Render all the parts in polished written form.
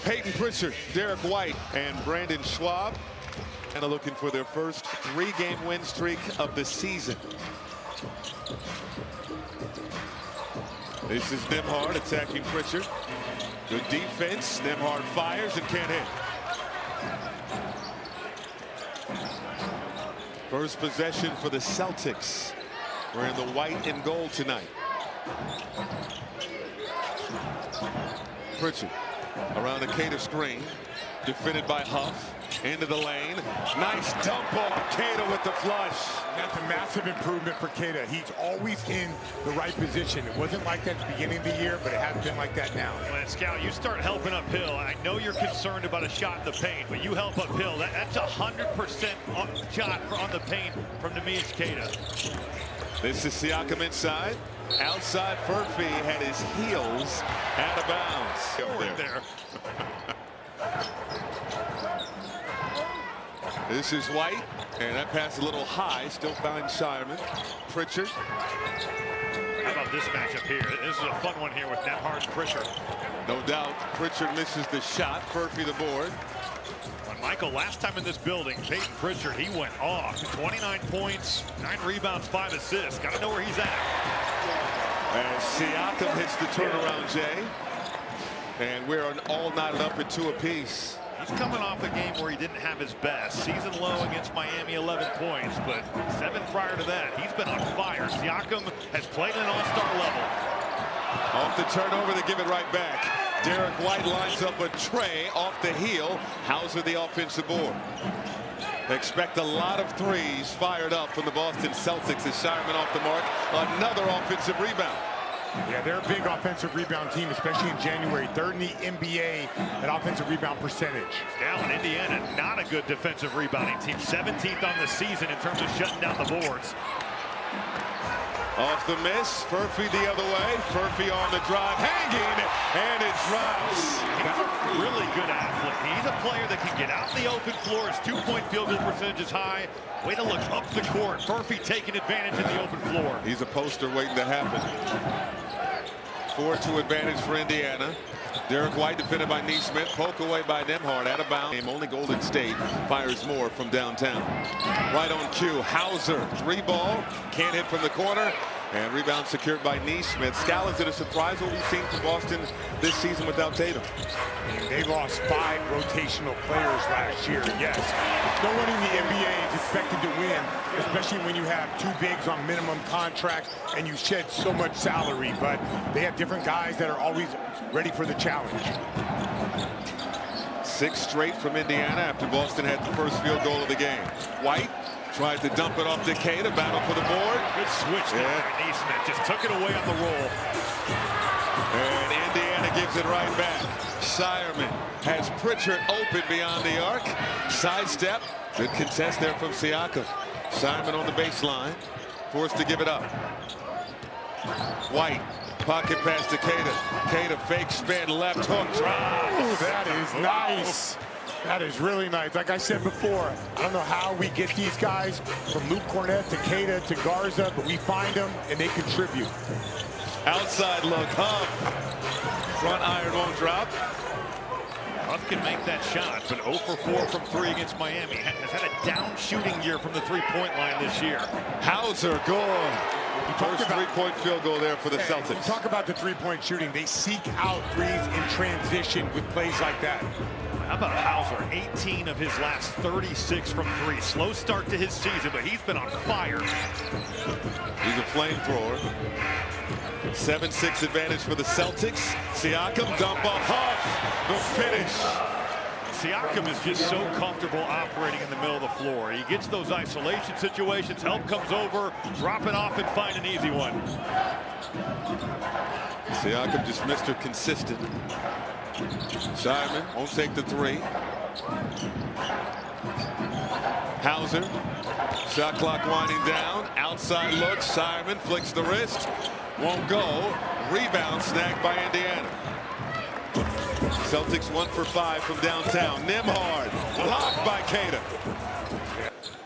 Peyton Pritchard, Derek White, and Brandon Schwab. And looking for their first 3-game win streak of the season. This is Nembhard attacking Pritchard. Good defense. Nembhard fires and can't hit. First possession for the Celtics. We're in the white and gold tonight. Pritchard around the Cater screen. Defended by Huff. Into the lane. Nice dump off. Keita with the flush. That's a massive improvement for Keita. He's always in the right position. It wasn't like that at the beginning of the year, but it has been like that now. When Scout, you start helping uphill. I know you're concerned about a shot in the paint, but you help uphill. That's 100% shot on the paint from Neemias Queta. This is Siakam inside. Outside, Furphy had his heels out of bounds. There. This is White, and that pass a little high. Still found Shireman. Pritchard. How about this matchup here? This is a fun one here with Nembhard and Pritchard. No doubt, Pritchard misses the shot. Furphy the board. When Michael, last time in this building, Peyton Pritchard, he went off. 29 points, 9 rebounds, 5 assists. Got to know where he's at. As Siakam hits the turnaround, Jay. And we're all knotted up at 2 apiece. He's coming off a game where he didn't have his best. Season low against Miami, 11 points, but 7 prior to that. He's been on fire. Siakam has played at an all-star level. Off the turnover, they give it right back. Derek White lines up a tray off the heel. Hauser the offensive board. Expect a lot of threes fired up from the Boston Celtics as Shireman off the mark. Another offensive rebound. Yeah, they're a big offensive rebound team, especially in January. 3rd in the NBA at offensive rebound percentage. Down in Indiana, not a good defensive rebounding team. 17th on the season in terms of shutting down the boards. Off the miss, Furphy the other way. Furphy on the drive, hanging, and it drops. He's a really good athlete. He's a player that can get out in the open floor. His 2-point field goal percentage is high. Way to look up the court. Furphy taking advantage of the open floor. He's a poster waiting to happen. 4-2 advantage for Indiana. Derek White defended by Neesmith. Poke away by Nembhard. Out of bounds. Only Golden State fires more from downtown. Right on cue. Hauser. 3-ball. Can't hit from the corner. And rebound secured by Neesmith. Scal, is it a surprise what we've seen from Boston this season without Tatum? They lost 5 rotational players last year, yes. No one in the NBA is expected to win, especially when you have 2 bigs on minimum contracts and you shed so much salary, but they have different guys that are always ready for the challenge. 6 straight from Indiana after Boston had the first field goal of the game. White tried to dump it off to Keita. Battle for the board. Good switch there by Neesmith. Just took it away on the roll. And Indiana gives it right back. Shireman has Pritchard open beyond the arc. Sidestep. Good contest there from Siakam. Shireman on the baseline. Forced to give it up. White. Pocket pass to Keita. Keita fake spin, left hook, drive. Oh, that is nice. That is really nice. Like I said before, I don't know how we get these guys from Luke Cornett to Keita to Garza, but we find them and they contribute. Outside look, Huff. Front iron won't drop. Huff can make that shot, but 0 for 4 from 3 against Miami. Has had a down shooting year from the 3-point line this year. Hauser, good. First 3-point field goal there for the Celtics. You talk about the 3-point shooting. They seek out threes in transition with plays like that. How about Hauser? 18 of his last 36 from 3. Slow start to his season, but he's been on fire. He's a flamethrower. 7-6 advantage for the Celtics. Siakam dump off Huff. The finish. Siakam is just so comfortable operating in the middle of the floor. He gets those isolation situations. Help comes over, drop it off and find an easy one. Siakam just Mr. Consistent. Shireman won't take the 3. Hauser. Shot clock winding down. Outside look. Shireman flicks the wrist. Won't go. Rebound snagged by Indiana. Celtics 1 for 5 from downtown. Nembhard blocked by Keita.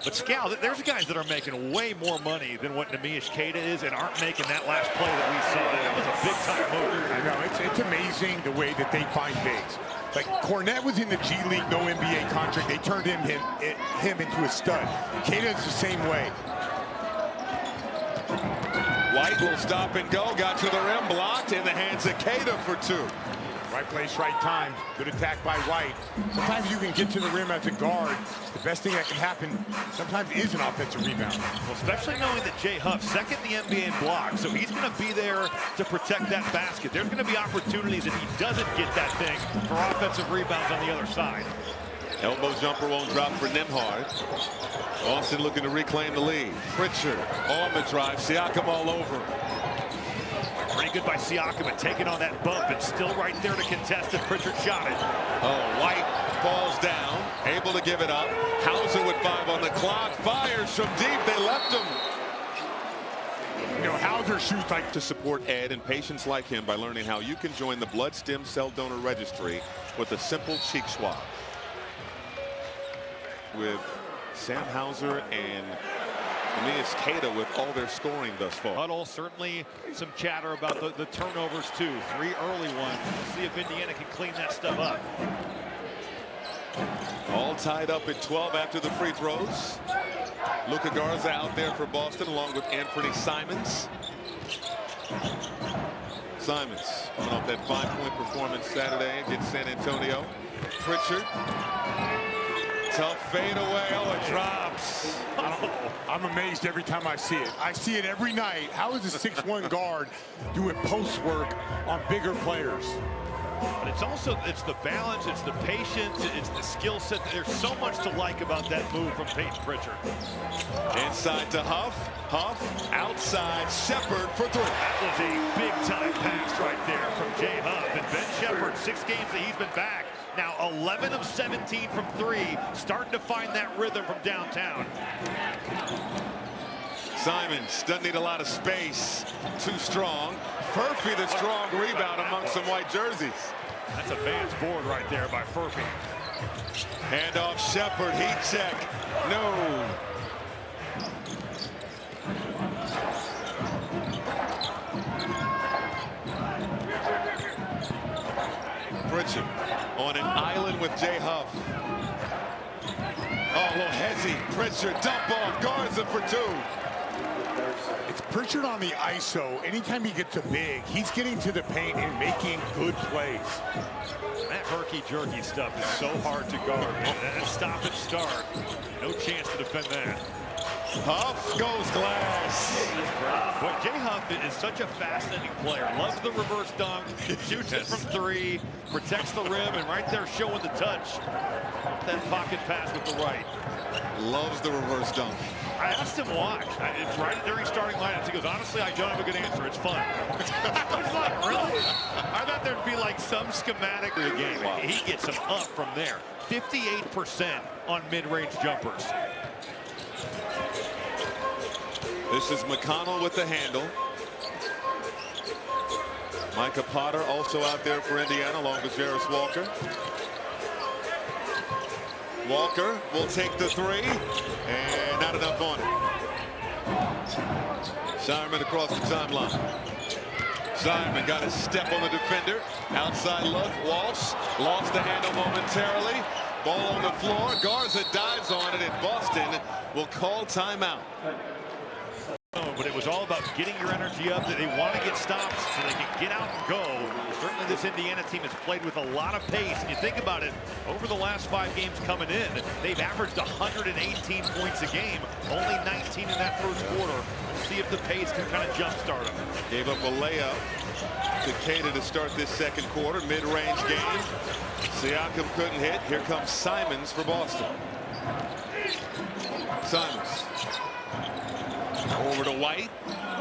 But Scal, there's guys that are making way more money than what Neemias Queta is and aren't making that last play that we saw. That was a big-time move. I know, it's amazing the way that they find bigs. Like, Cornette was in the G League, no NBA contract. They turned him into a stud. Keita's the same way. White will stop and go. Got to the rim, blocked in the hands of Keita for two. Right place, right time. Good attack by White. Sometimes you can get to the rim as a guard. The best thing that can happen sometimes is an offensive rebound. Well, especially knowing that Jay Huff, second in the NBA in blocks, so he's going to be there to protect that basket. There's going to be opportunities if he doesn't get that thing for offensive rebounds on the other side. Elbow jumper won't drop for Nembhard. Austin looking to reclaim the lead. Pritchard on the drive. Siakam all over. Pretty good by Siakam at taking on that bump and still right there to contest if Pritchard shot it. Oh, White falls down, able to give it up. Hauser with 5 on the clock. Fires from deep. They left him. You know, Hauser shoots like To support Ed and patients like him by learning how you can join the Blood Stem Cell Donor Registry with a simple cheek swab. With Sam Hauser and Aeneas Keita with all their scoring thus far. Huddle, certainly some chatter about the turnovers too. 3 early ones. We'll see if Indiana can clean that stuff up. All tied up at 12 after the free throws. Luka Garza out there for Boston along with Anthony Simons. Simons coming off that 5-point performance Saturday against San Antonio. Pritchard. Tough fade away. Oh, it drops. I'm amazed every time I see it. I see it every night. How is a 6'1" guard doing post work on bigger players? But it's the balance, it's the patience, it's the skill set. There's so much to like about that move from Peyton Pritchard. Inside to Huff. Huff outside. Shepard for 3. That was a big-time pass right there from Jay Huff. And Ben Shepard, 6 games that he's been back. Now 11 of 17 from 3. Starting to find that rhythm from downtown. Simons doesn't need a lot of space. Too strong. Furphy the strong rebound amongst some white jerseys. That's a man's board right there by Furphy. Handoff Shepard. Heat check. No. Pritchard on an island with Jay Huff. Oh, little hezzy. Pritchard dump off. Garza for 2. It's Pritchard on the ISO. Anytime he gets a big, he's getting to the paint and making good plays. That herky-jerky stuff is so hard to guard. That stop and start. No chance to defend that. Huff goes glass. Boy, Jay Huff is such a fascinating player. Loves the reverse dunk, shoots it from 3, protects the rim, and right there showing the touch. That pocket pass with the right. Loves the reverse dunk. I asked him why. It's right during starting lineups. He goes, honestly, I don't have a good answer. It's fun. I was like, really? I thought there'd be like some schematic of the game. Wow. He gets them up from there. 58% on mid-range jumpers. This is McConnell with the handle. Micah Potter also out there for Indiana along with Jarris Walker. Walker will take the 3 and not enough on it. Simon across the timeline. Simon got a step on the defender. Outside look. Walsh lost the handle momentarily. Ball on the floor. Garza dives on it, and Boston will call timeout. But it was all about getting your energy up. That they want to get stops so they can get out and go. Certainly this Indiana team has played with a lot of pace. And you think about it, over the last 5 games coming in, they've averaged 118 points a game. Only 19 in that first quarter. We'll see if the pace can kind of jumpstart them. Gave up a layup to Keita to start this second quarter. Mid-range game. Siakam couldn't hit. Here comes Simons for Boston. Simons. Over to White.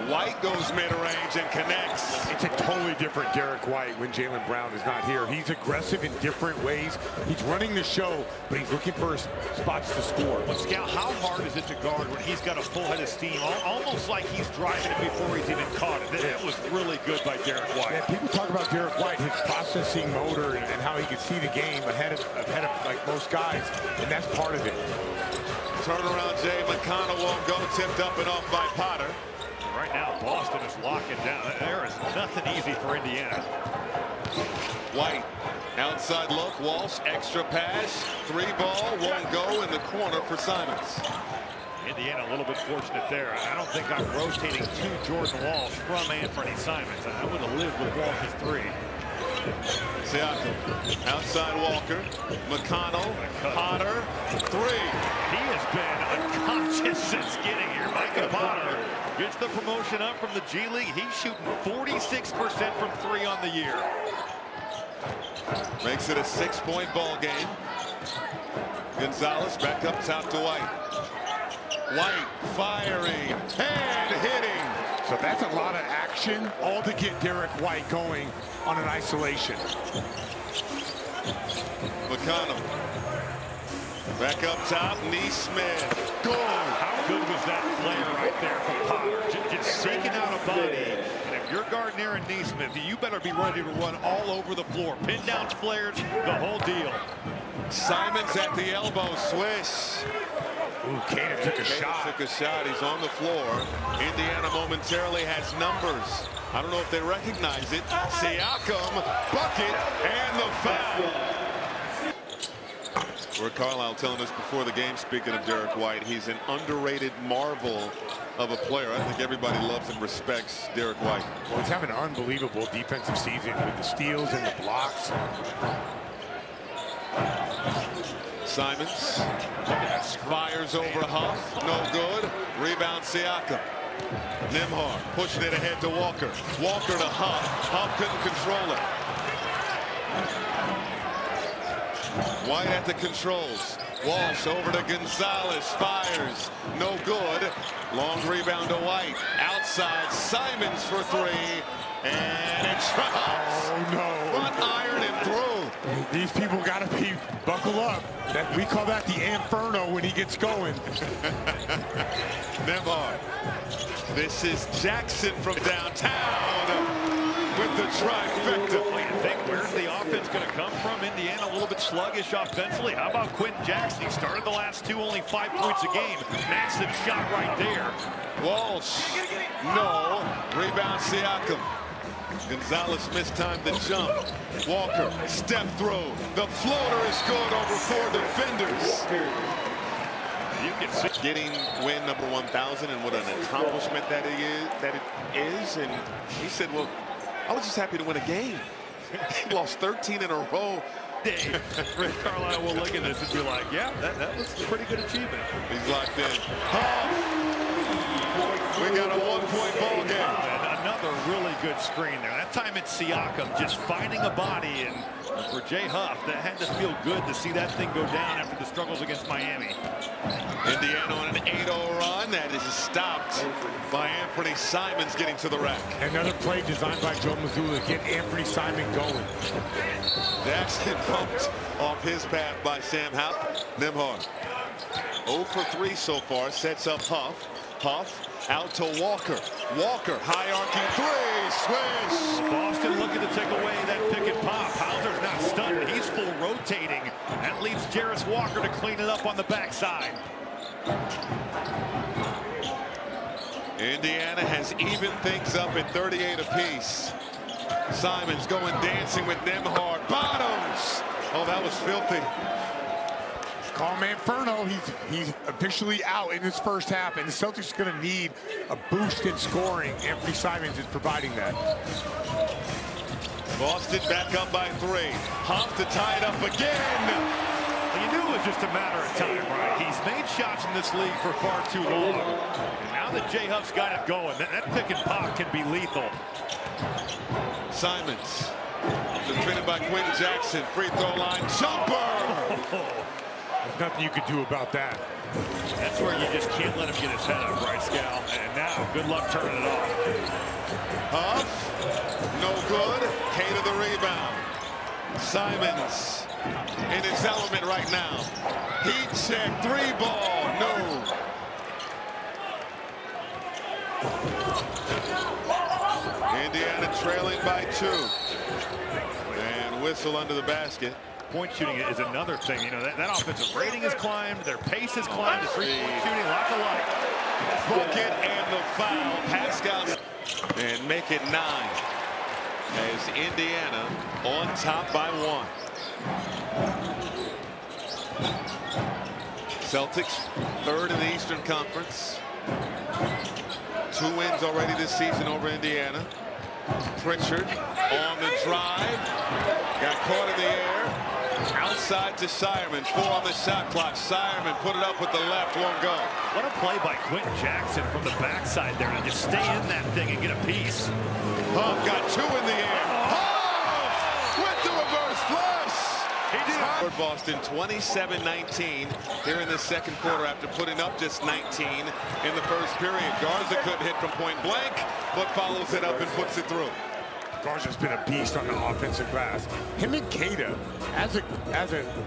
White goes mid-range and connects. It's a totally different Derek White when Jaylen Brown is not here. He's aggressive in different ways. He's running the show, but he's looking for spots to score. But Scout, how hard is it to guard when he's got a full head of steam? Almost like he's driving it before he's even caught it. It was really good by Derek White. Yeah, people talk about Derek White, his processing motor, and how he can see the game ahead of like most guys, and that's part of it. Turnaround Jay McConnell won't go. Tipped up and off by Potter. Right now, Boston is locking down. There is nothing easy for Indiana. White Outside look, Walsh, extra pass, 3-ball, won't go in the corner for Simons. Indiana a little bit fortunate there. I don't think I'm rotating to Jordan Walsh from Anthony Simons. I would have lived with Walsh's 3. Siakam, outside Walker, McConnell, Potter, 3. He has been unconscious since getting here. Micah Potter gets the promotion up from the G League. He's shooting 46% from 3 on the year. Makes it a 6-point ball game. Gonzalez back up top to White. White firing and hitting. So that's a lot of action, all to get Derek White going on an isolation. McConnell back up top. Nesmith. Goal. How good was that flare right there from Potter? Just shaking out a body. And if you're guarding Aaron Nesmith, you better be ready to run all over the floor. Pin downs, flares, the whole deal. Simons at the elbow. Swish. Ooh, Caden took a shot. Took a shot. He's on the floor. Indiana momentarily has numbers. I don't know if they recognize it. Siakam, bucket, and the foul. Rick Carlisle telling us before the game, speaking of Derek White, he's an underrated marvel of a player. I think everybody loves and respects Derek White. Well, he's having an unbelievable defensive season with the steals and the blocks. Simons fires over Huff, no good. Rebound Siakam. Nembhard pushing it ahead to Walker. Walker to Huff. Huff couldn't control it. White at the controls. Walsh over to Gonzalez. Fires. No good. Long rebound to White. Outside. Simons for 3. And it drops. Oh, no. Front iron and through. These people got to be buckle up. We call that the Inferno when he gets going. Nembhard. This is Jackson from downtown with the trifecta. Well, you think, where's the offense going to come from? Indiana a little bit sluggish offensively. How about Quentin Jackson? He started the last 2, only 5 points a game. Massive shot right there. Walsh. No. Rebound Siakam. Gonzalez mistimed the jump. Walker, step through. The floater is good over 4 defenders. You can see getting win number 1,000 and what an accomplishment that it is. And he said, well, I was just happy to win a game. He lost 13 in a row. Rick Carlisle will look at this and be like, yeah, that was a pretty good achievement. He's locked in. We got a 1-point ball game. Another really good screen there. That time it's Siakam just finding a body, and for Jay Huff, that had to feel good to see that thing go down after the struggles against Miami. Indiana on an 8-0 run. That is stopped by Anthony Simons getting to the rack. Another play designed by Joe Mazzulla to get Anthony Simon going. Jackson bumped off his path by Sam Howell. Nembhard 0 for 3 so far. Sets up Huff. Huff out to Walker. Walker, high arcing 3, swish. Boston looking to take away that pick and pop. Hauser's not stunned. He's full rotating. That leaves Jarris Walker to clean it up on the backside. Indiana has evened things up at 38 apiece. Simons going dancing with Nembhard. Bottoms. Oh, that was filthy. Call him Inferno. He's officially out in this first half, and the Celtics are going to need a boost in scoring. Anthony Simons is providing that. Boston back up by 3. Huff to tie it up again. Well, you knew it was just a matter of time, right? He's made shots in this league for far too long. And now that Jay Huff's got it going, that pick and pop can be lethal. Simons defended by Quentin Jackson. Free throw line jumper. There's nothing you could do about that. That's where you just can't let him get his head up, right, Scal? And now, good luck turning it off. Huff, no good. K to the rebound. Simons in his element right now. Heat check, 3-ball, no. Indiana trailing by 2. And whistle under the basket. Point shooting is another thing. You know, that offensive rating has climbed. Their pace has climbed. The three-point shooting, lots of light. Bucket and the foul. Pascal and make it 9. as Indiana on top by 1. Celtics third in the Eastern Conference. 2 wins already this season over Indiana. Pritchard on the drive. Got caught in the air. Outside to Sireman. 4 on the shot clock. Sireman put it up with the left. Won't go. What a play by Quentin Jackson from the backside there to just stay in that thing and get a piece. Huff got 2 in the air. Huff with the reverse flush. He did. For Boston 27-19 here in the second quarter after putting up just 19 in the first period. Garza couldn't hit from point blank, but follows it up and puts it through. Garza's been a beast on the offensive glass. Him and Queta, as a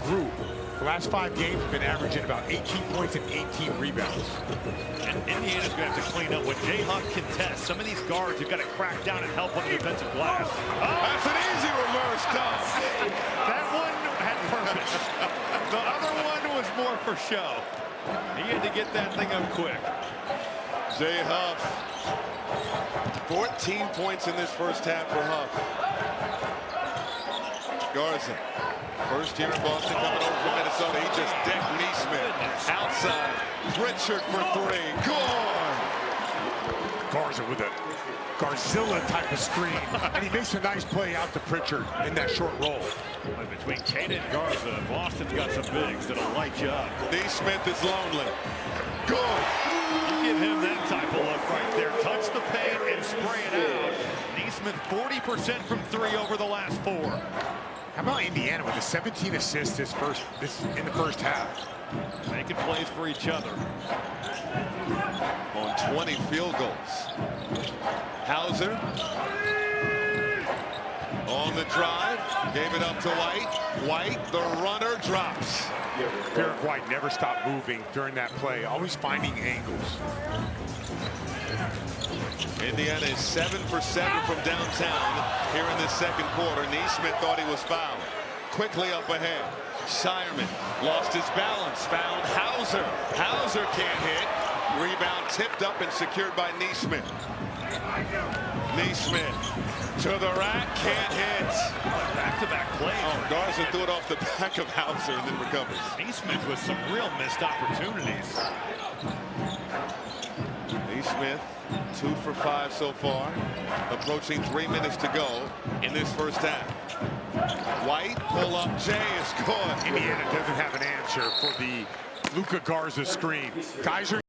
group, the last 5 games have been averaging about 18 points and 18 rebounds. And Indiana's going to have to clean up when Jay Huff contests. Some of these guards have got to crack down and help on the defensive glass. That's an easy reverse dunk. That one had purpose. The other one was more for show. He had to get that thing up quick. Jay Huff. 14 points in this first half for Huff. Garza. First year in Boston coming over from Minnesota. He just decked Neesmith. Outside. Pritchard for 3. Good. Garza with a Garzilla type of screen. And he makes a nice play out to Pritchard in that short roll. Between Queta and Garza, Boston's got some bigs that'll light you up. Neesmith is lonely. Good. You give him that type of look right there. Touch the paint and spray it out. Neesmith 40% from 3 over the last 4. How about Indiana with the 17 assists in the first half? Making plays for each other. On 20 field goals. Hauser on the drive. Gave it up to White. White, the runner, drops. Derek White never stopped moving during that play, always finding angles. Indiana is 7 for 7 from downtown here in the second quarter. Neesmith thought he was fouled. Quickly up ahead. Sireman lost his balance. Found Hauser. Hauser can't hit. Rebound tipped up and secured by Neesmith. Neesmith to the rack. Can't hit. Back-to-back plays. Oh, Garza threw it off the back of Hauser and then recovers. Neesmith with some real missed opportunities. Neesmith 2 for 5 so far. Approaching 3 minutes to go in this first half. White pull up. Jay is good. Indiana doesn't have an answer for the Luka Garza screen. Guys are